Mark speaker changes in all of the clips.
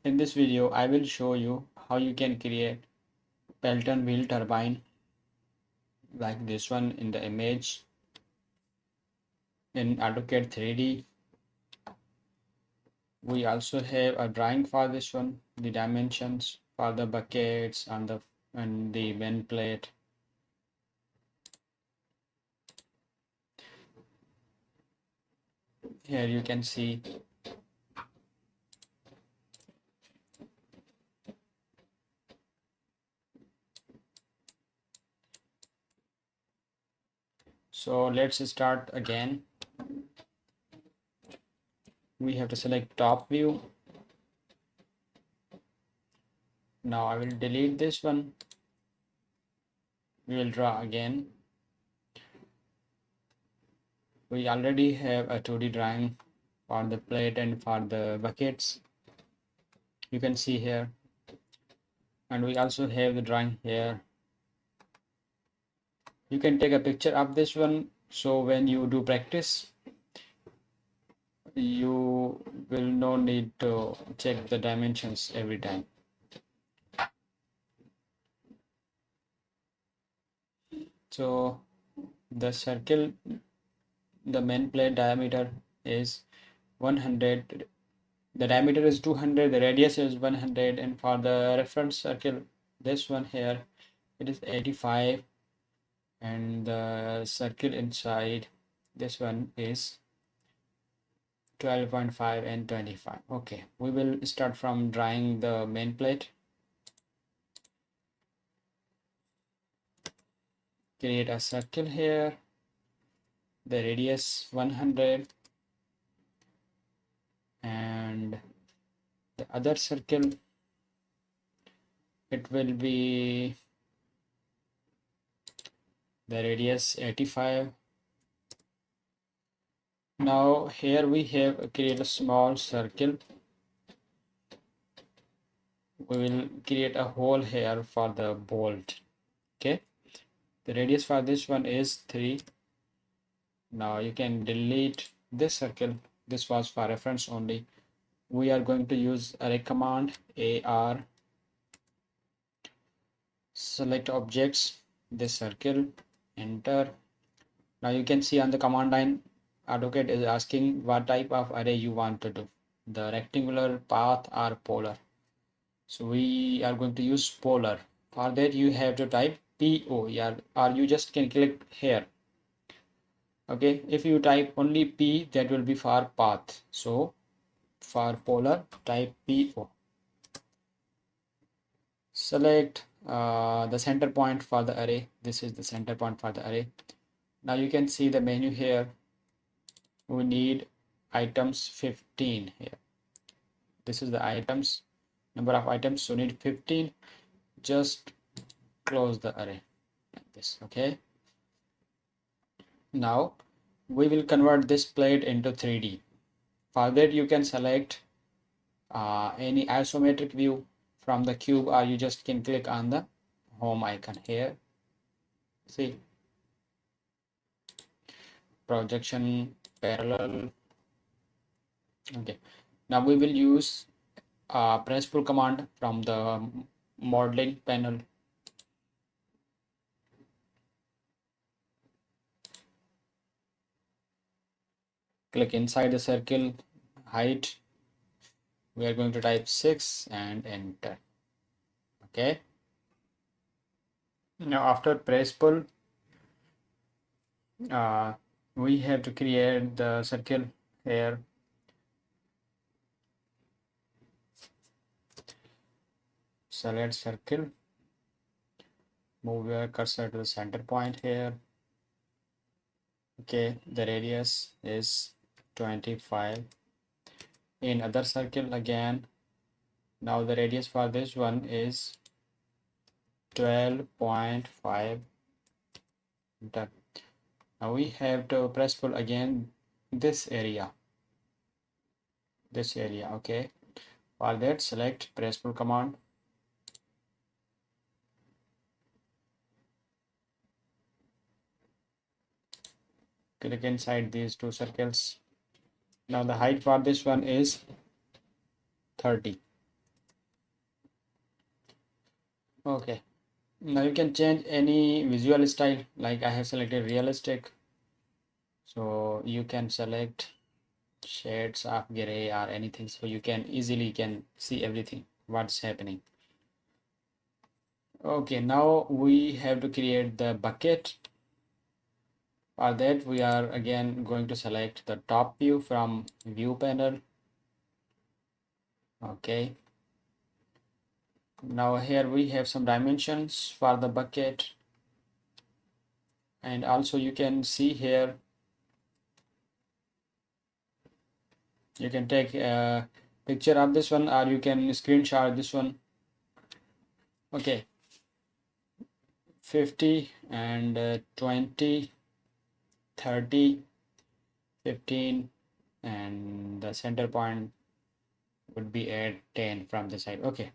Speaker 1: In this video, I will show you how you can create Pelton wheel turbine like this one in the image in AutoCAD 3D. We also have a drawing for this one, the dimensions for the buckets and the main plate. Here you can see so let's start again. We have to select top view. Now I will delete this one. We will draw again. We already have a 2D drawing for the plate and for the buckets. You can see here, and we also have the drawing here. You can take a picture of this one, so when you do practice you will no need to check the dimensions every time. So the circle, the main plate diameter is 100, the diameter is 200, the radius is 100, and for the reference circle, this one here, it is 85, and the circle inside this one is 12.5 and 25. Okay, we will start from drawing the main plate. Create a circle here, the radius 100, and the other circle, it will be the radius 85. Now here we have create a small circle. We will create a hole here for the bolt. Okay, the radius for this one is 3. Now you can delete this circle. This was for reference only. We are going to use array command, AR, select objects, this circle, enter. Now you can see on the command line, AutoCAD is asking what type of array you want to do, the rectangular, path, or polar. So we are going to use polar. For that you have to type PO, yeah, or you just can click here. Okay, if you type only P, that will be for path. So for polar, type PO. Select the center point for the array. This is the center point for the array. Now you can see the menu here. We need items 15 here. This is the items, number of items, so need 15. Just close the array like this. Okay, now we will convert this plate into 3D. For that you can select any isometric view from the cube, or you just can click on the home icon here. See, projection, parallel. Okay, now we will use press pull command from the modeling panel. Click inside the circle, height, we are going to type 6 and enter. Okay, now after press pull, we have to create the circle here. Select circle, move your cursor to the center point here. Okay, the radius is 25. In other circle again, now the radius for this one is 12.5. Done. Now we have to press pull again this area. Okay, for that select press pull command. Click inside these two circles. Now the height for this one is 30. Okay, now you can change any visual style. Like I have selected realistic, so you can select shades of gray or anything, so you can easily can see everything what's happening. Okay, now we have to create the bucket. For that we are again going to select the top view from view panel. Okay, now here we have some dimensions for the bucket, and also you can see here you can take a picture of this one or you can screenshot this one. Okay, 50 and 20, 30, 15, and the center point would be at 10 from the side. Okay,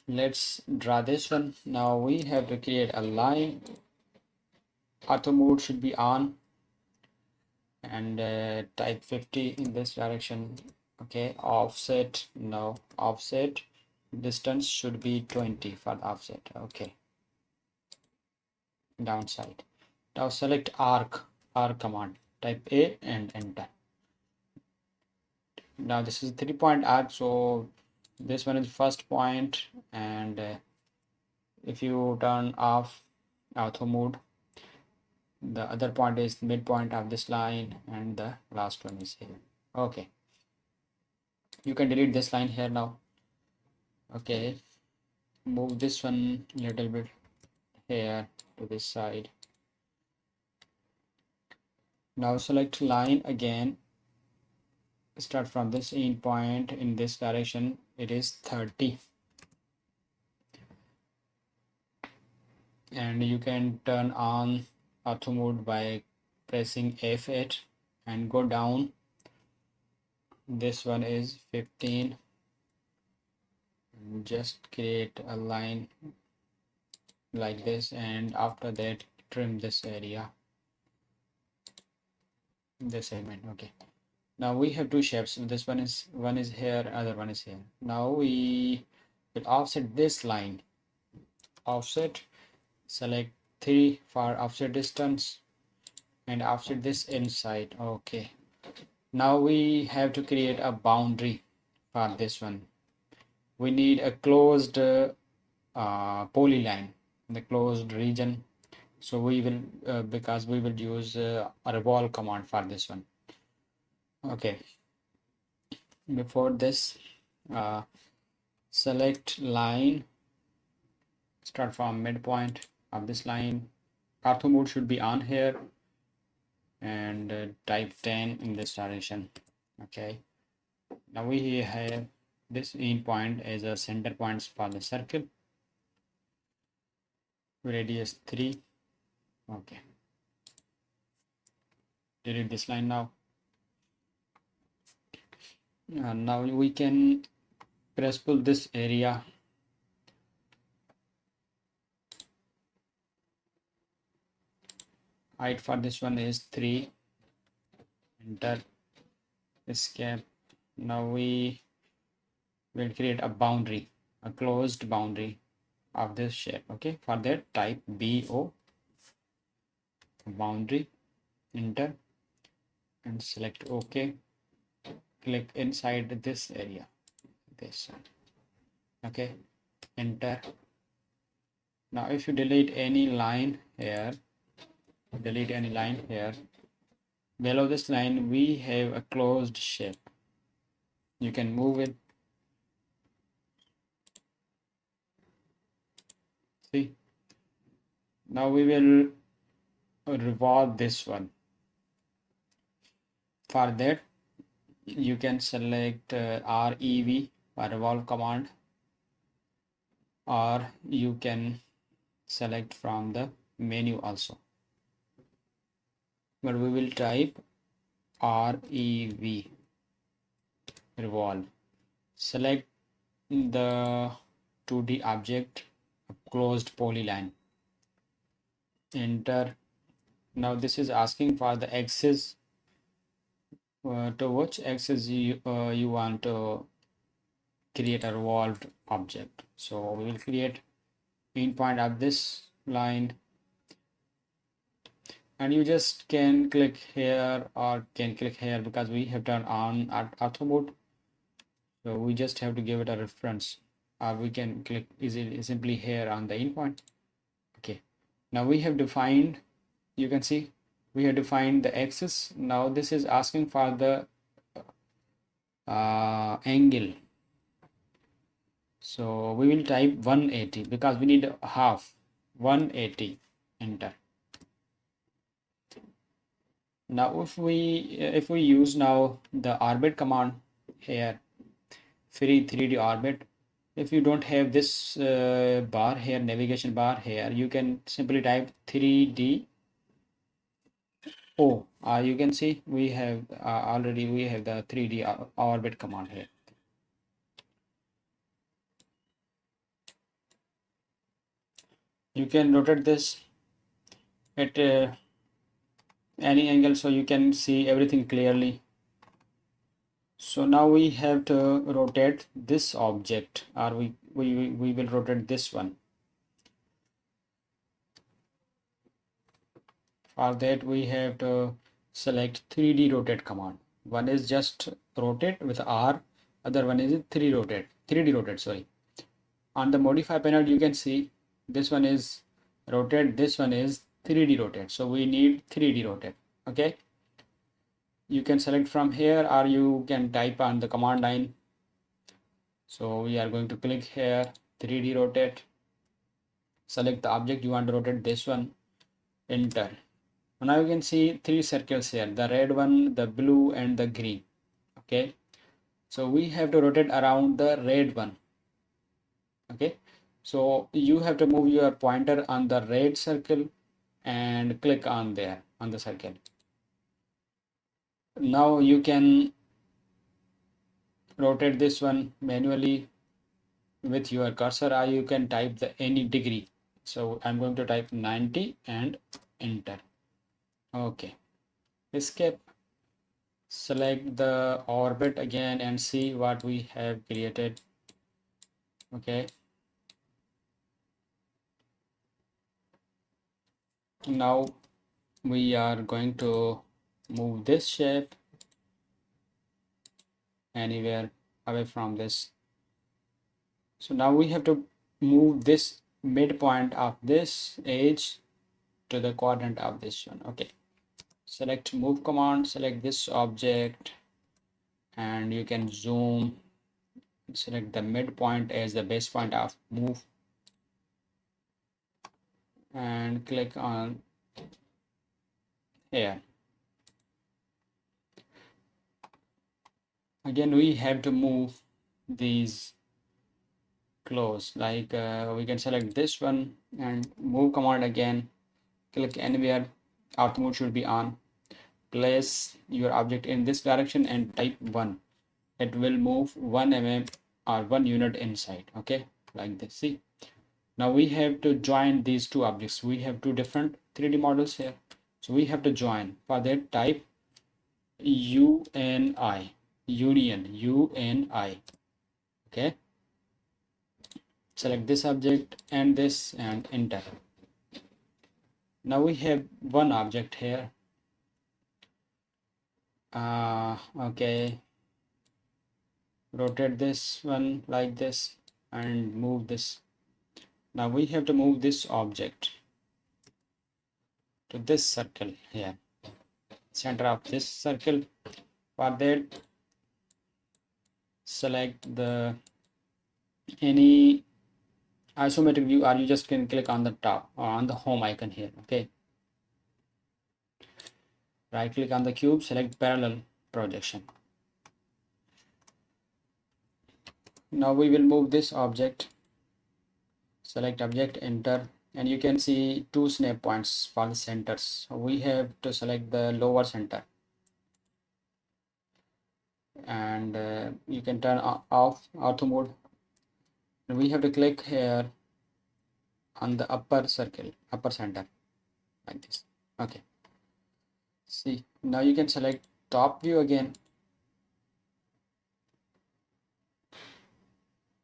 Speaker 1: let's draw this one. Now we have to create a line. Auto mode should be on, and type 50 in this direction. Okay, offset, no, offset distance should be 20 for the offset. Okay, downside. Now select arc command, type A and enter. Now this is 3-point arc, so this one is first point, and if you turn off auto mode, the other point is midpoint of this line, and the last one is here. Okay, you can delete this line here now. Okay, move this one a little bit here to this side. Now select line again, start from this end point in this direction, it is 30, and you can turn on auto mode by pressing F8 and go down. This one is 15, just create a line like this, and after that trim this area, this segment. Okay, now we have two shapes. This one is here, other one is here. Now we will offset this line. Offset, select 3 for offset distance, and offset this inside. Okay, now we have to create a boundary for this one. We need a closed polyline in the closed region, so we will because we will use a revolve command for this one. Okay, before this select line, start from midpoint of this line. Auto mode should be on here, and type 10 in this direction. Okay, now we have this end point as a center points for the circle, radius 3. Okay, delete this line now. Now we can press pull this area. Height for this one is 3. Enter, escape. Now we will create a boundary, a closed boundary of this shape. Okay, for that type BO, boundary, enter, and select OK. Click inside this area, this one. Okay, enter. Now if you delete any line here, below this line we have a closed shape. You can move it. See, now we will revolve this one. For that you can select REV or revolve command, or you can select from the menu also, but we will type REV, revolve. Select the 2D object, closed polyline, enter. Now this is asking for the axis, to which axis you want to create a revolved object. So we will create endpoint of this line, and you just can click here or can click here because we have turned on auto mode. So we just have to give it a reference, or we can click easily simply here on the endpoint. Okay, now we have defined, you can see we have defined the axis. Now this is asking for the angle. So we will type 180 because we need half. 180, enter. Now if we use now the orbit command here, free 3D orbit, if you don't have this bar here, navigation bar here, you can simply type 3D O. You can see we have already we have the 3D orbit command here. You can rotate this at any angle so you can see everything clearly. So now we have to rotate this object, or we will rotate this one. For that we have to select 3D rotate command. One is just rotate with R, other one is 3D rotate, sorry. On the modify panel you can see this one is rotate, this one is 3D rotate. So we need 3D rotate. Okay, you can select from here or you can type on the command line. So we are going to click here 3D rotate, select the object you want to rotate, this one, enter. Now you can see three circles here, the red one, the blue and the green. Okay, so we have to rotate around the red one. Okay, so you have to move your pointer on the red circle and click on there on the circle. Now you can rotate this one manually with your cursor, or you can type the any degree. So I'm going to type 90 and enter. Okay, escape, select the orbit again and see what we have created. Okay, now we are going to move this shape anywhere away from this. So now we have to move this midpoint of this edge to the quadrant of this one. Okay, select move command, select this object and you can zoom, select the midpoint as the base point of move and click on here. Again we have to move these close, like we can select this one and move command again, click anywhere, auto mode should be on, place your object in this direction and type 1. It will move 1 mm or 1 unit inside. Okay, like this. See, now we have to join these two objects. We have two different 3D models here, so we have to join. For that, type UNI, union, UNI. Okay, select this object and this and enter. Now we have one object here. Okay, rotate this one like this and move this. Now we have to move this object to this circle here, center of this circle. For that, select the any isometric view, or you just can click on the top or on the home icon here. Okay, right click on the cube, select parallel projection. Now we will move this object, select object, enter, and you can see two snap points for the centers. So we have to select the lower center and you can turn off auto mode, and we have to click here on the upper circle, upper center, like this. Okay, see, now you can select top view again,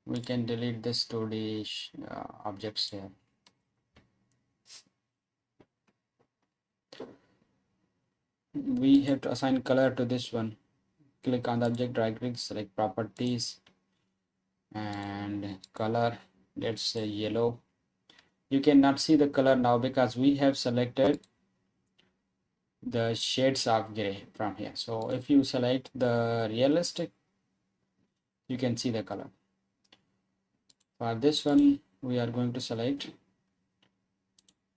Speaker 1: we can delete this 2D objects here. We have to assign color to this one. Click on the object, right click, select properties and color. Let's say yellow. You cannot see the color now because we have selected the shades of gray from here. So if you select the realistic, you can see the color. For this one, we are going to select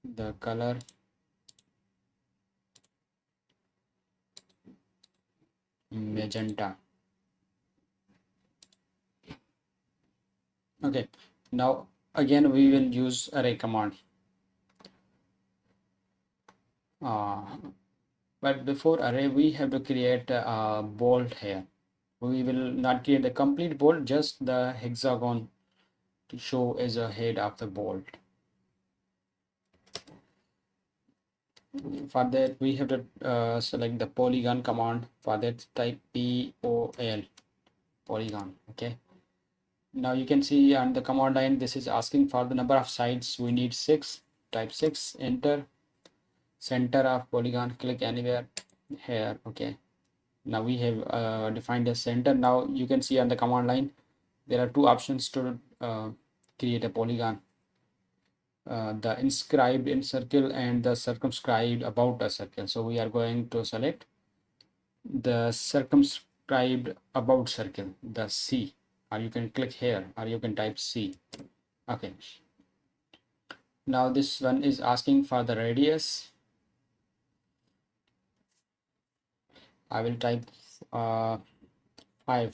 Speaker 1: the color magenta. Okay, now again we will use array command. But before array, we have to create a bolt here. We will not create the complete bolt, just the hexagon to show as a head of the bolt. For that, we have to select the polygon command. For that, type POL, polygon. Okay. Now you can see on the command line, this is asking for the number of sides. We need 6. Type 6, enter. Center of polygon, click anywhere here. Okay. Now we have defined a center. Now you can see on the command line, there are two options to create a polygon. The inscribed in circle and the circumscribed about a circle. So we are going to select the circumscribed about circle, the C, or you can click here, or you can type C. Okay. Now this one is asking for the radius. I will type 5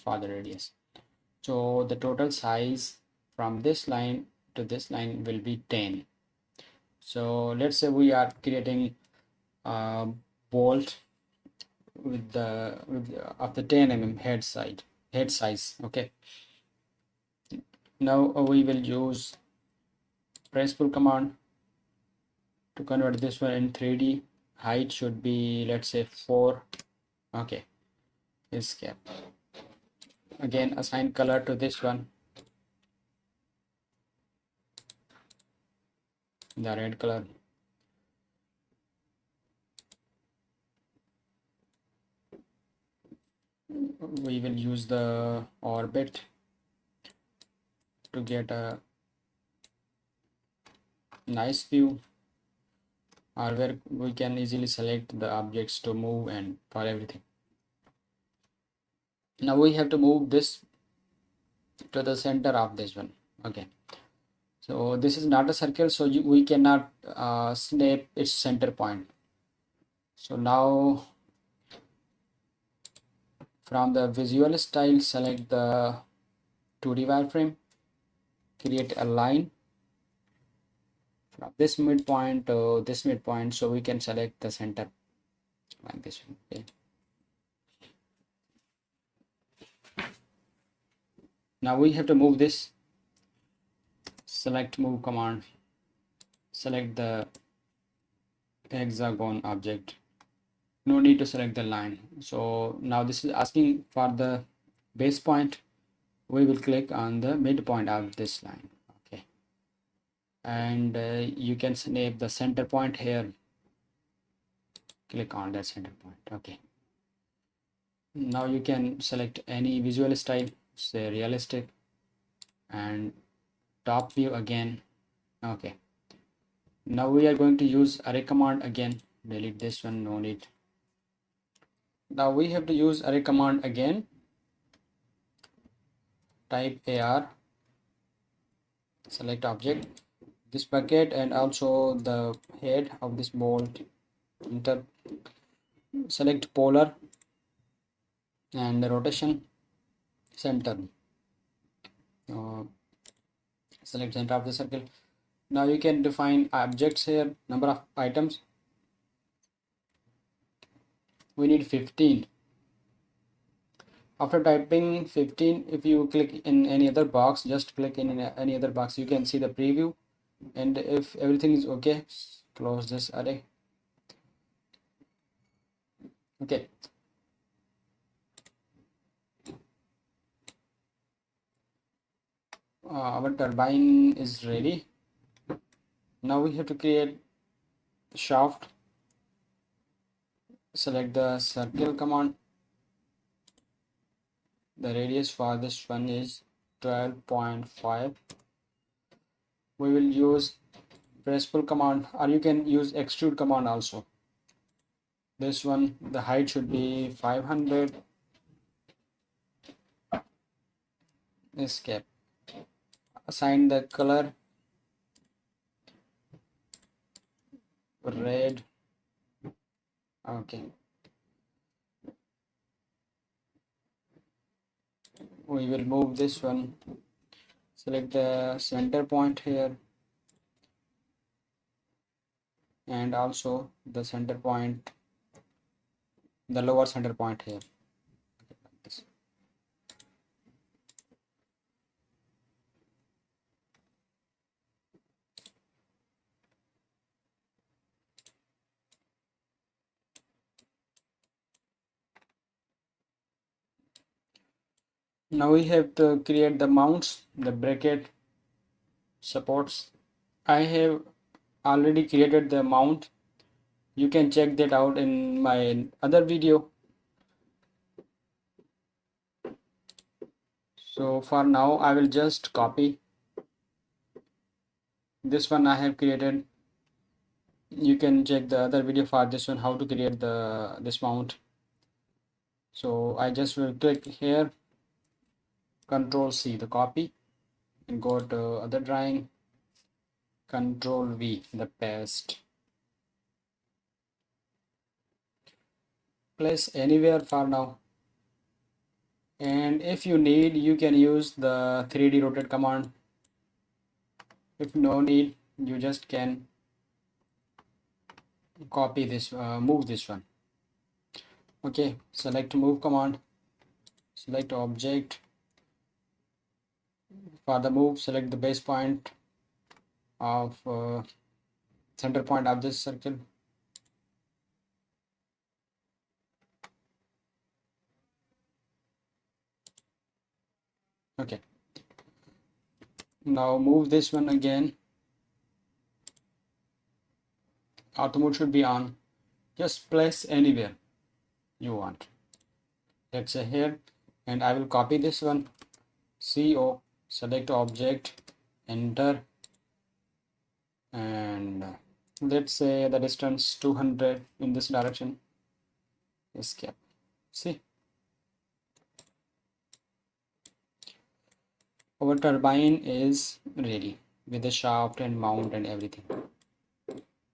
Speaker 1: for the radius. So the total size from this line to this line will be 10. So let's say we are creating a bolt with the of the 10 mm head size. Okay. Now we will use press pull command to convert this one in 3D. Height should be, let's say, 4. Okay. Escape. Again, assign color to this one, the red color. We will use the orbit to get a nice view, or where we can easily select the objects to move and for everything. Now we have to move this to the center of this one. Okay. So this is not a circle, so we cannot snap its center point. So now from the visual style, select the 2D wireframe, create a line from this midpoint to this midpoint, so we can select the center like this one. Okay. Now we have to move this. Select move command, select the hexagon object. No need to select the line. So now this is asking for the base point. We will click on the midpoint of this line. Okay. And you can snap the center point here. Click on that center point. Okay. Now you can select any visual style, say realistic, and top view again. Okay. Now we are going to use array command again. Delete this one, no need. Now we have to use array command again. Type AR, select object, this bucket, and also the head of this bolt. Enter. Select polar and the rotation, center. Select center of the circle. Now you can define objects here, number of items. We need 15. After typing 15, if you click in any other box, just click in any other box, you can see the preview. And if everything is okay, close this array. Okay. Our turbine is ready. Now we have to create the shaft. Select the circle command. The radius for this one is 12.5. We will use press pull command, or you can use extrude command also. This one, the height should be 500. Escape. Assign the color red. Okay. We will move this one. Select the center point here, and also the center point, the lower center point here. Like this. Now we have to create the mounts, the bracket supports. I have already created the mount. You can check that out in my other video. So for now I will just copy this one I have created. You can check the other video for this one, how to create this mount. So I just will click here, Control C, the copy, and go to other drawing, Control V, the paste. Place anywhere for now. And if you need, you can use the 3D rotate command. If no need, you just can copy this, move this one. Okay, select move command, select object. For the move, select the base point of center point of this circle. Okay, now move this one again. Auto mode should be on. Just place anywhere you want. Let's say here, and I will copy this one. CO, select object, enter, and let's say the distance 200 in this direction. Escape. See, our turbine is ready with the shaft and mount and everything.